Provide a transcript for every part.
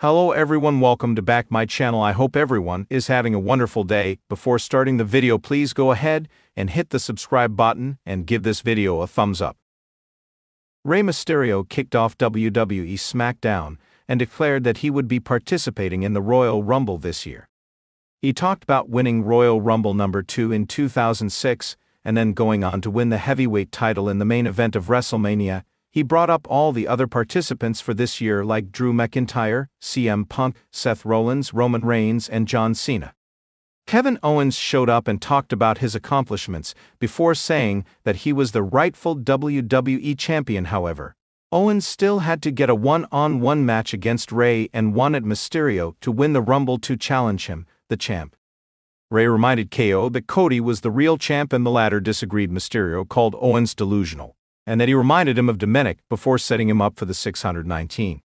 Hello everyone, welcome to back my channel. I hope everyone is having a wonderful day. Before starting the video, please go ahead and hit the subscribe button and give this video a thumbs up. Rey Mysterio kicked off WWE SmackDown and declared that he would be participating in the Royal Rumble this year. He talked about winning Royal Rumble number 2 in 2006 and then going on to win the heavyweight title in the main event of WrestleMania. He brought up all the other participants for this year like Drew McIntyre, CM Punk, Seth Rollins, Roman Reigns, and John Cena. Kevin Owens showed up and talked about his accomplishments before saying that he was the rightful WWE champion. However, Owens still had to get a one-on-one match against Rey and wanted Mysterio to win the Rumble to challenge him, the champ. Rey reminded KO that Cody was the real champ and the latter disagreed. Mysterio called Owens delusional, and that he reminded him of Dominic before setting him up for the 619.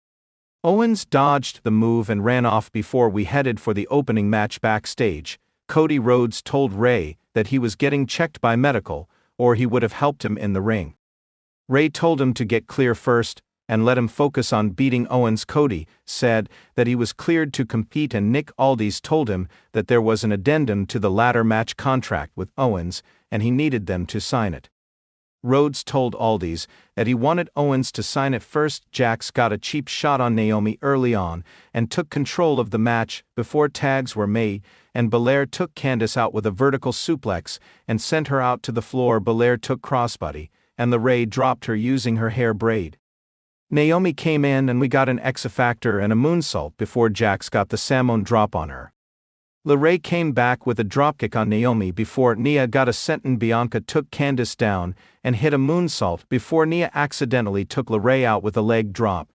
Owens dodged the move and ran off before we headed for the opening match backstage. Cody Rhodes told Rey that he was getting checked by medical, or he would have helped him in the ring. Rey told him to get clear first and let him focus on beating Owens. Cody said that he was cleared to compete, and Nick Aldis told him that there was an addendum to the ladder match contract with Owens and he needed them to sign it. Rhodes told Aldis that he wanted Owens to sign it first. Jax got a cheap shot on Naomi early on and took control of the match before tags were made, and Belair took Candice out with a vertical suplex and sent her out to the floor. Belair took crossbody, and Rey dropped her using her hair braid. Naomi came in and we got an X-Factor and a moonsault before Jax got the Samoan drop on her. Rey came back with a dropkick on Naomi before Nia got a senton. Bianca took Candice down and hit a moonsault before Nia accidentally took Rey out with a leg drop.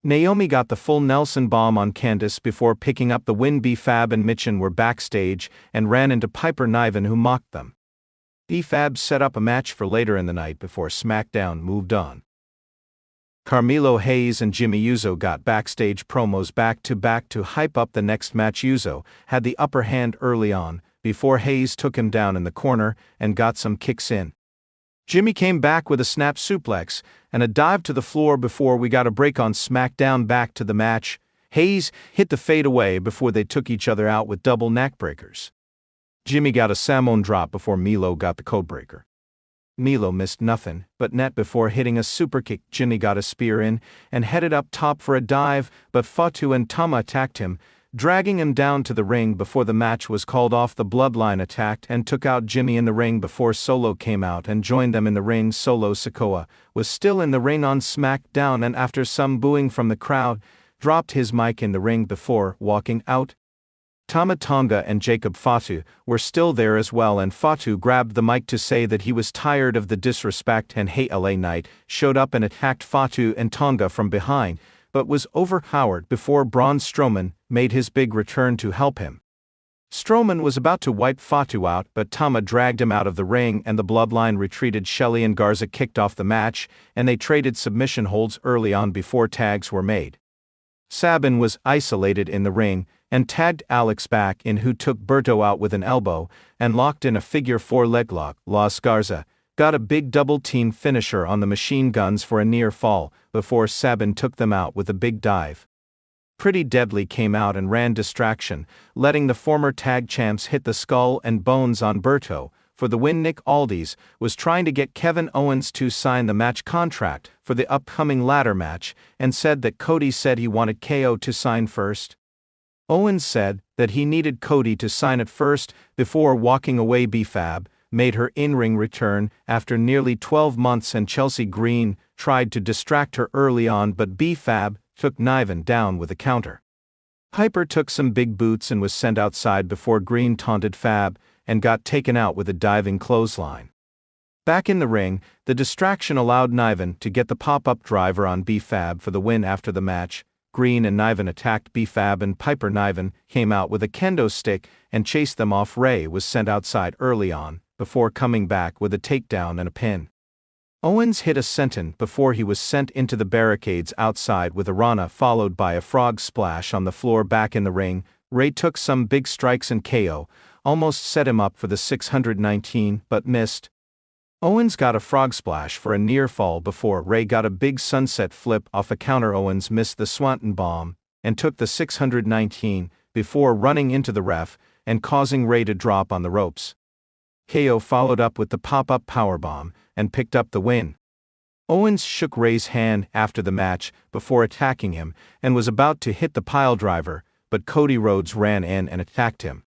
Naomi got the full Nelson bomb on Candice before picking up the win. B-Fab and Michin were backstage and ran into Piper Niven, who mocked them. B-Fab set up a match for later in the night before SmackDown moved on. Carmelo Hayes and Jimmy Uso got backstage promos back-to-back to hype up the next match. Uso had the upper hand early on, before Hayes took him down in the corner and got some kicks in. Jimmy came back with a snap suplex and a dive to the floor before we got a break on SmackDown. Back to the match, Hayes hit the fadeaway before they took each other out with double neckbreakers. Jimmy got a Samoan drop before Milo got the codebreaker. Milo missed nothing but net before hitting a superkick. Jimmy got a spear in and headed up top for a dive, but Fatu and Tama attacked him, dragging him down to the ring before the match was called off. The Bloodline attacked and took out Jimmy in the ring before Solo came out and joined them in the ring. Solo Sikoa was still in the ring on SmackDown and after some booing from the crowd, dropped his mic in the ring before walking out. Tama Tonga and Jacob Fatu were still there as well, and Fatu grabbed the mic to say that he was tired of the disrespect, and Hey LA Knight showed up and attacked Fatu and Tonga from behind, but was overpowered before Braun Strowman made his big return to help him. Strowman was about to wipe Fatu out, but Tama dragged him out of the ring and the Bloodline retreated. Shelley and Garza kicked off the match, and they traded submission holds early on before tags were made. Sabin was isolated in the ring and tagged Alex back in, who took Berto out with an elbow and locked in a figure 4 leg lock. Las Garza got a big double team finisher on the Machine Guns for a near fall before Sabin took them out with a big dive. Pretty Deadly came out and ran distraction, letting the former tag champs hit the skull and bones on Berto for the win. Nick Aldis was trying to get Kevin Owens to sign the match contract for the upcoming ladder match and said that Cody said he wanted KO to sign first. Owens said that he needed Cody to sign it first before walking away. B-Fab made her in-ring return after nearly 12 months, and Chelsea Green tried to distract her early on, but B-Fab took Niven down with a counter. Piper took some big boots and was sent outside before Green taunted Fab and got taken out with a diving clothesline. Back in the ring, the distraction allowed Niven to get the pop-up driver on B-Fab for the win. After the match, Green and Niven attacked B-Fab and Piper. Niven came out with a kendo stick and chased them off. Rey was sent outside early on before coming back with a takedown and a pin. Owens hit a senton before he was sent into the barricades outside with a Rana followed by a frog splash on the floor. Back in the ring, Rey took some big strikes and KO almost set him up for the 619 but missed. Owens got a frog splash for a near fall before Rey got a big sunset flip off a counter. Owens missed the Swanton bomb and took the 619 before running into the ref and causing Ray to drop on the ropes. KO followed up with the pop-up powerbomb and picked up the win. Owens shook Ray's hand after the match before attacking him and was about to hit the piledriver, but Cody Rhodes ran in and attacked him.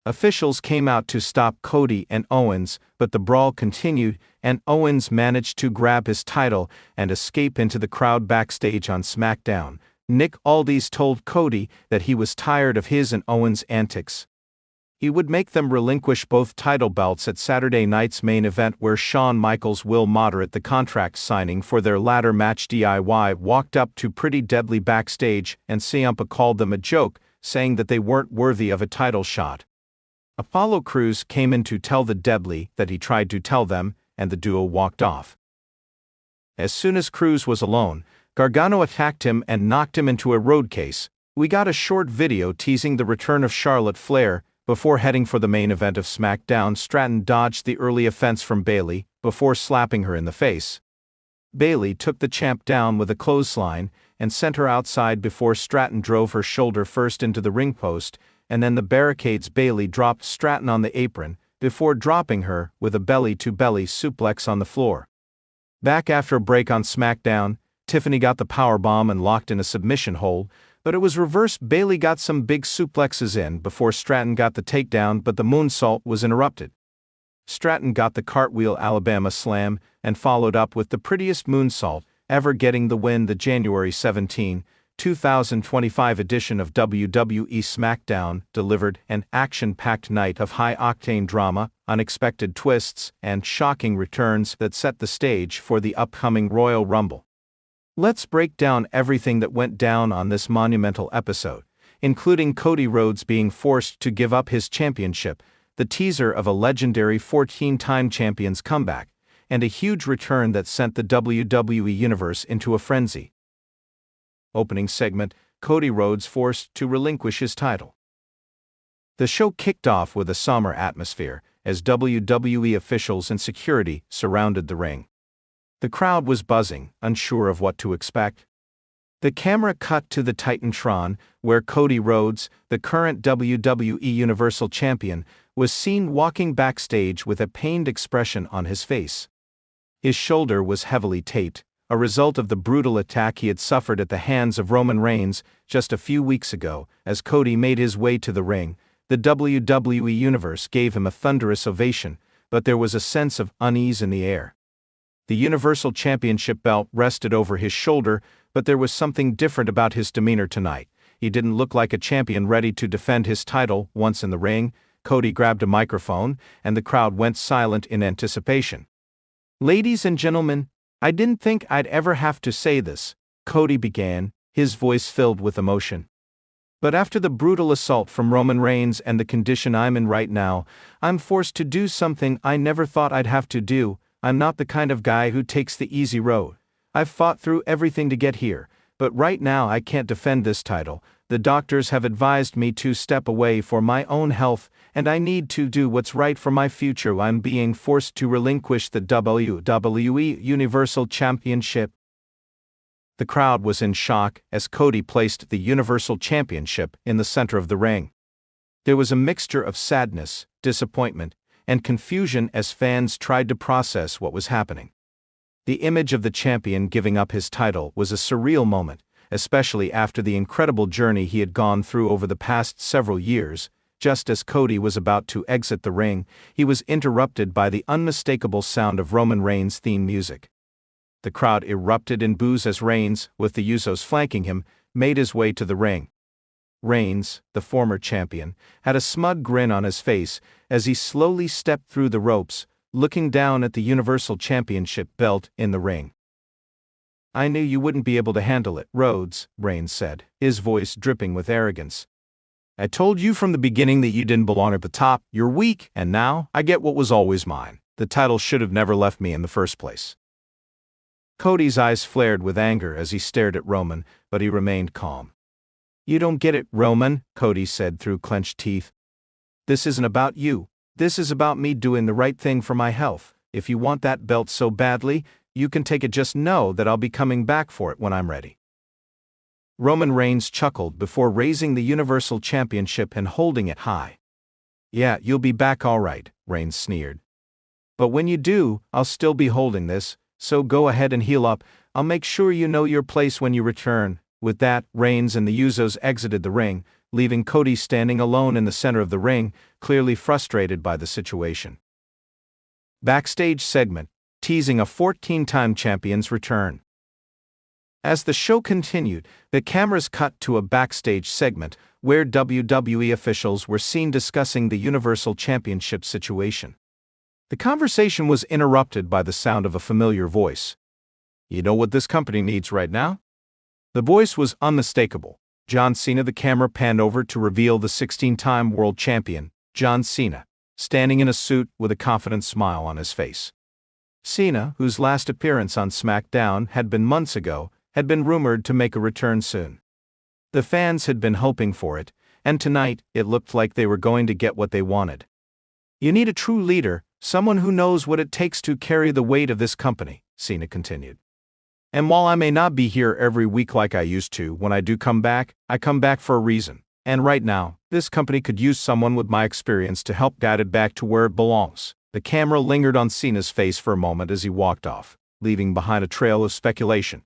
Officials came out to stop Cody and Owens, but the brawl continued, and Owens managed to grab his title and escape into the crowd backstage on SmackDown. Nick Aldis told Cody that he was tired of his and Owens' antics. He would make them relinquish both title belts at Saturday night's main event, where Shawn Michaels will moderate the contract signing for their ladder match. DIY walked up to Pretty Deadly backstage, and Ciampa called them a joke, saying that they weren't worthy of a title shot. Apollo Crews came in to tell the Deadly that he tried to tell them, and the duo walked off. As soon as Crews was alone, Gargano attacked him and knocked him into a road case. We got a short video teasing the return of Charlotte Flair. Before heading for the main event of SmackDown, Stratton dodged the early offense from Bayley before slapping her in the face. Bayley took the champ down with a clothesline and sent her outside before Stratton drove her shoulder first into the ring post, and then the barricades. Bayley dropped Stratton on the apron before dropping her with a belly-to-belly suplex on the floor. Back after a break on SmackDown, Tiffany got the powerbomb and locked in a submission hold, but it was reversed. Bayley got some big suplexes in before Stratton got the takedown, but the moonsault was interrupted. Stratton got the cartwheel Alabama slam and followed up with the prettiest moonsault ever, getting the win. The January 17, 2025 edition of WWE SmackDown delivered an action-packed night of high-octane drama, unexpected twists, and shocking returns that set the stage for the upcoming Royal Rumble. Let's break down everything that went down on this monumental episode, including Cody Rhodes being forced to give up his championship, the teaser of a legendary 14-time champion's comeback, and a huge return that sent the WWE Universe into a frenzy. Opening segment: Cody Rhodes forced to relinquish his title. The show kicked off with a somber atmosphere as WWE officials and security surrounded the ring. The crowd was buzzing, unsure of what to expect. The camera cut to the Titantron, where Cody Rhodes, the current WWE Universal Champion, was seen walking backstage with a pained expression on his face. His shoulder was heavily taped, a result of the brutal attack he had suffered at the hands of Roman Reigns just a few weeks ago. As Cody made his way to the ring, the WWE Universe gave him a thunderous ovation, but there was a sense of unease in the air. The Universal Championship belt rested over his shoulder, but there was something different about his demeanor tonight. He didn't look like a champion ready to defend his title. Once in the ring, Cody grabbed a microphone, and the crowd went silent in anticipation. "Ladies and gentlemen, I didn't think I'd ever have to say this," Cody began, his voice filled with emotion. "But after the brutal assault from Roman Reigns and the condition I'm in right now, I'm forced to do something I never thought I'd have to do. I'm not the kind of guy who takes the easy road. I've fought through everything to get here, but right now I can't defend this title. The doctors have advised me to step away for my own health, and I need to do what's right for my future. I'm being forced to relinquish the WWE Universal Championship." The crowd was in shock as Cody placed the Universal Championship in the center of the ring. There was a mixture of sadness, disappointment, and confusion as fans tried to process what was happening. The image of the champion giving up his title was a surreal moment, especially after the incredible journey he had gone through over the past several years. Just as Cody was about to exit the ring, he was interrupted by the unmistakable sound of Roman Reigns' theme music. The crowd erupted in boos as Reigns, with the Usos flanking him, made his way to the ring. Reigns, the former champion, had a smug grin on his face as he slowly stepped through the ropes, looking down at the Universal Championship belt in the ring. "I knew you wouldn't be able to handle it, Rhodes," Reigns said, his voice dripping with arrogance. "I told you from the beginning that you didn't belong at the top. You're weak, and now I get what was always mine. The title should have never left me in the first place." Cody's eyes flared with anger as he stared at Roman, but he remained calm. "You don't get it, Roman," Cody said through clenched teeth. "This isn't about you. This is about me doing the right thing for my health. If you want that belt so badly, you can take it. Just know that I'll be coming back for it when I'm ready." Roman Reigns chuckled before raising the Universal Championship and holding it high. "Yeah, you'll be back all right," Reigns sneered. "But when you do, I'll still be holding this, so go ahead and heal up. I'll make sure you know your place when you return." With that, Reigns and the Usos exited the ring, leaving Cody standing alone in the center of the ring, clearly frustrated by the situation. Backstage segment, teasing a 14-time champion's return. As the show continued, the cameras cut to a backstage segment where WWE officials were seen discussing the Universal Championship situation. The conversation was interrupted by the sound of a familiar voice. "You know what this company needs right now?" The voice was unmistakable. John Cena. The camera panned over to reveal the 16-time world champion, John Cena, standing in a suit with a confident smile on his face. Cena, whose last appearance on SmackDown had been months ago, had been rumored to make a return soon. The fans had been hoping for it, and tonight it looked like they were going to get what they wanted. "You need a true leader, someone who knows what it takes to carry the weight of this company," Cena continued. "And while I may not be here every week like I used to, when I do come back, I come back for a reason. And right now, this company could use someone with my experience to help guide it back to where it belongs." The camera lingered on Cena's face for a moment as he walked off, leaving behind a trail of speculation.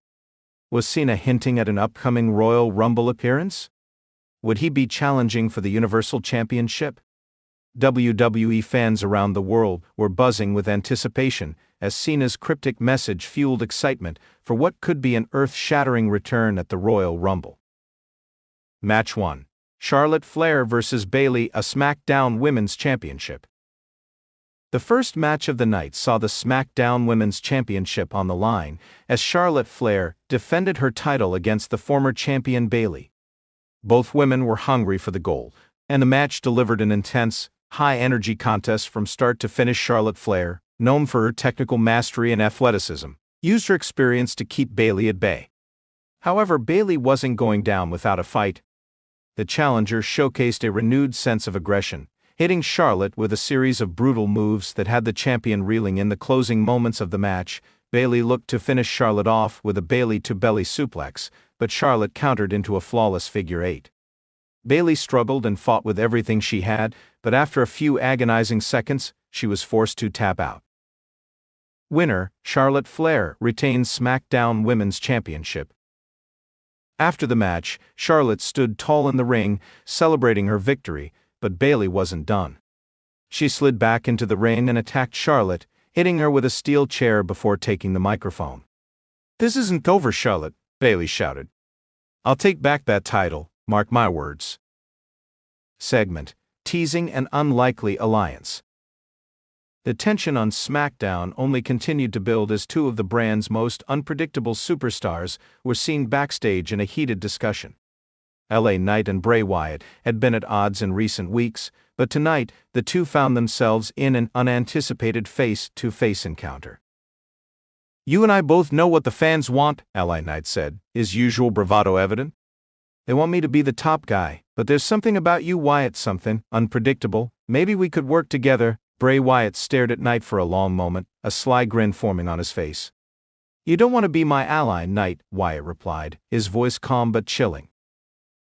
Was Cena hinting at an upcoming Royal Rumble appearance? Would he be challenging for the Universal Championship? WWE fans around the world were buzzing with anticipation as Cena's cryptic message fueled excitement for what could be an earth-shattering return at the Royal Rumble. Match 1. Charlotte Flair vs. Bayley, a SmackDown Women's Championship. The first match of the night saw the SmackDown Women's Championship on the line as Charlotte Flair defended her title against the former champion Bayley. Both women were hungry for the gold, and the match delivered an intense, high-energy contest from start to finish. Charlotte Flair, known for her technical mastery and athleticism, used her experience to keep Bayley at bay. However, Bayley wasn't going down without a fight. The challenger showcased a renewed sense of aggression, hitting Charlotte with a series of brutal moves that had the champion reeling. In the closing moments of the match, Bayley looked to finish Charlotte off with a Bayley-to-belly suplex, but Charlotte countered into a flawless figure eight. Bayley struggled and fought with everything she had, but after a few agonizing seconds, she was forced to tap out. Winner, Charlotte Flair, retains SmackDown Women's Championship. After the match, Charlotte stood tall in the ring, celebrating her victory, but Bayley wasn't done. She slid back into the ring and attacked Charlotte, hitting her with a steel chair before taking the microphone. "This isn't over, Charlotte," Bayley shouted. "I'll take back that title, mark my words." Segment, teasing an unlikely alliance. The tension on SmackDown only continued to build as two of the brand's most unpredictable superstars were seen backstage in a heated discussion. LA Knight and Bray Wyatt had been at odds in recent weeks, but tonight the two found themselves in an unanticipated face-to-face encounter. "You and I both know what the fans want," LA Knight said, his usual bravado evident. "They want me to be the top guy, but there's something about you, Wyatt, something unpredictable. Maybe we could work together." Bray Wyatt stared at Knight for a long moment, a sly grin forming on his face. "You don't want to be my ally, Knight," Wyatt replied, his voice calm but chilling.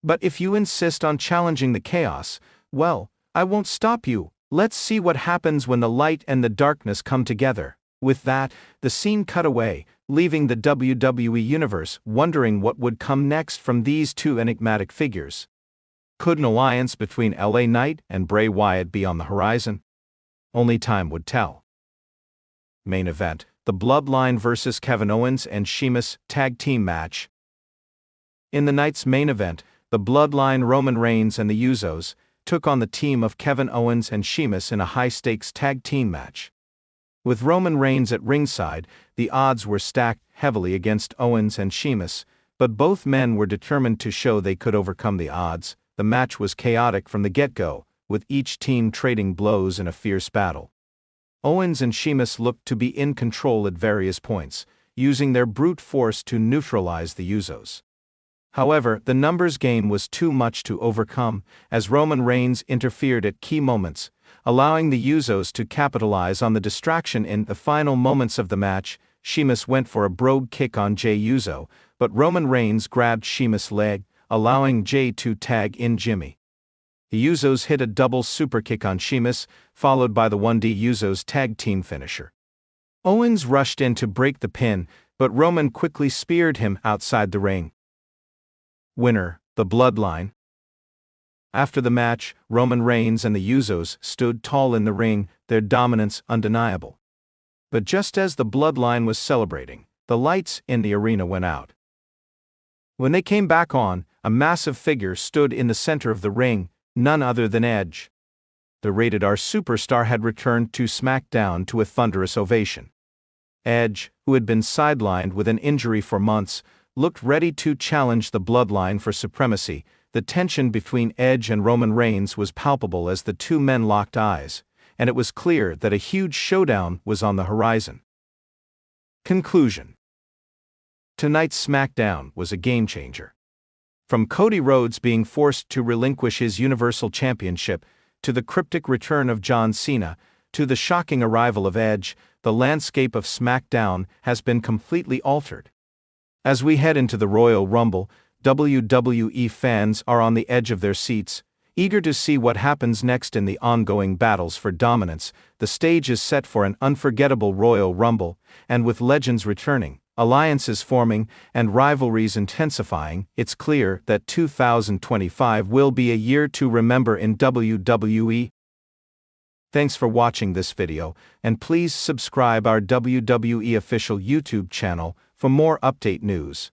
"But if you insist on challenging the chaos, well, I won't stop you. Let's see what happens when the light and the darkness come together." With that, the scene cut away, leaving the WWE Universe wondering what would come next from these two enigmatic figures. Could an alliance between LA Knight and Bray Wyatt be on the horizon? Only time would tell. Main event, the Bloodline vs. Kevin Owens and Sheamus tag team match. In the night's main event, the Bloodline Roman Reigns and the Usos took on the team of Kevin Owens and Sheamus in a high-stakes tag team match. With Roman Reigns at ringside, the odds were stacked heavily against Owens and Sheamus, but both men were determined to show they could overcome the odds. The match was chaotic from the get-go, with each team trading blows in a fierce battle. Owens and Sheamus looked to be in control at various points, using their brute force to neutralize the Usos. However, the numbers game was too much to overcome, as Roman Reigns interfered at key moments, allowing the Usos to capitalize on the distraction. In the final moments of the match, Sheamus went for a brogue kick on Jey Uso, but Roman Reigns grabbed Sheamus' leg, allowing Jey to tag in Jimmy. The Usos hit a double superkick on Sheamus, followed by the 1D Usos tag team finisher. Owens rushed in to break the pin, but Roman quickly speared him outside the ring. Winner, the Bloodline. After the match, Roman Reigns and the Usos stood tall in the ring, their dominance undeniable. But just as the Bloodline was celebrating, the lights in the arena went out. When they came back on, a massive figure stood in the center of the ring, none other than Edge. The Rated R superstar had returned to SmackDown to a thunderous ovation. Edge, who had been sidelined with an injury for months, looked ready to challenge the Bloodline for supremacy. The tension between Edge and Roman Reigns was palpable as the two men locked eyes, and it was clear that a huge showdown was on the horizon. Conclusion. Tonight's SmackDown was a game-changer. From Cody Rhodes being forced to relinquish his Universal Championship, to the cryptic return of John Cena, to the shocking arrival of Edge, the landscape of SmackDown has been completely altered. As we head into the Royal Rumble, WWE fans are on the edge of their seats, eager to see what happens next in the ongoing battles for dominance. The stage is set for an unforgettable Royal Rumble, and with legends returning, alliances forming, and rivalries intensifying, it's clear that 2025 will be a year to remember in WWE. Thanks for watching this video, and please subscribe our WWE official YouTube channel for more update news.